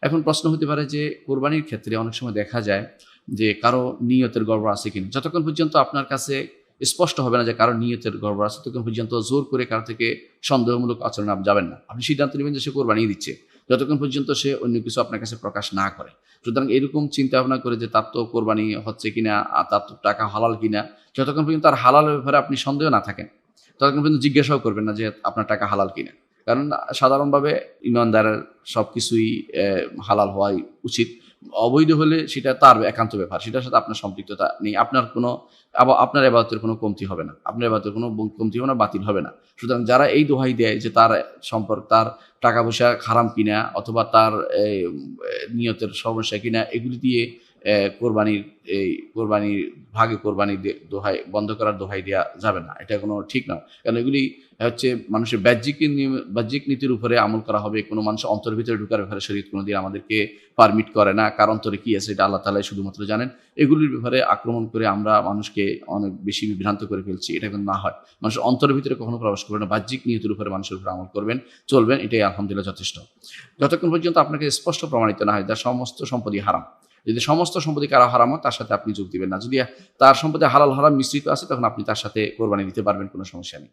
এখন প্রশ্ন হতে পারে যে কোরবানির ক্ষেত্রে অনেক সময় দেখা যায় যে কারো নিয়তের গড়বড় আছে কিনা। যতক্ষণ পর্যন্ত আপনার কাছে স্পষ্ট হবে না যে কারো নিয়তের গড়বড় আছে, ততক্ষণ পর্যন্ত জোর করে কারো থেকে সন্দেহমূলক আচরণে আপনি যাবেন না। আপনি সিদ্ধান্ত নেবেন যে সে কোরবানি দিচ্ছে, যতক্ষণ পর্যন্ত সে অন্য কিছু আপনার কাছে প্রকাশ না করে। সুতরাং এরকম চিন্তা ভাবনা করে যে তার তো কোরবানি হচ্ছে কিনা, আর তার তো টাকা হালাল কিনা, যতক্ষণ পর্যন্ত তার হালালের ব্যাপারে আপনি সন্দেহ না থাকেন, ততক্ষণ পর্যন্ত জিজ্ঞাসাও করবেন না যে আপনার টাকা হালাল কিনা। কারণ সাধারণভাবে ইমানদারের সবকিছুই হালাল হওয়াই উচিত। অবৈধ হলে সেটা তার একান্ত ব্যাপার, সেটার সাথে আপনার সম্পৃক্ততা নেই। আপনার কোনো আপনার ইবাদতের কোনো কমতি হবে না, আপনার ইবাদতের কোনো কমতি হবে না, বাতিল হবে না। সুতরাং যারা এই দোহাই দেয় যে তার তার টাকা পয়সা হারাম কিনা অথবা তার নিয়তের সমস্যা কিনা, এগুলি দিয়ে কোরবানির কোরবানির ভাগে কোরবানি দোহাই বন্ধ করার দোহাই দেওয়া যাবে না। এটা কোনো ঠিক নয়। কারণ এগুলি হচ্ছে মানুষের বাহ্যিক নীতির উপরে আমল করা হবে। কোনো মানুষের অন্তরের ভিতরে ঢোকার ব্যাপারে শরীয়ত কোনোদিন আমাদেরকে পারমিট করে না। কার অন্তরে কি আছে এটা আল্লাহ তাআলাই শুধুমাত্র জানেন। এগুলির ব্যাপারে আক্রমণ করে আমরা মানুষকে অনেক বেশি বিভ্রান্ত করে ফেলছি। এটা কিন্তু না হয়। মানুষের অন্তরের ভিতরে কখনো প্রবেশ করবেন না। বাহ্যিক নিয়তের উপরে মানুষের উপরে আমল করবেন, চলবেন, এটাই আলহামদুলিল্লাহ যথেষ্ট। যতক্ষণ পর্যন্ত আপনাকে স্পষ্ট প্রমাণিত না হয় তার সমস্ত সম্পত্তি হারাম। যদি সমস্ত সম্পত্তি কারো হারাম হয়, তার সাথে আপনি যোগ দিবেন না। যদি তার সম্পত্তি হালাল হারাম মিশ্রিত আছে, তখন আপনি তার সাথে কোরবানি দিতে পারবেন, কোনো সমস্যা নেই।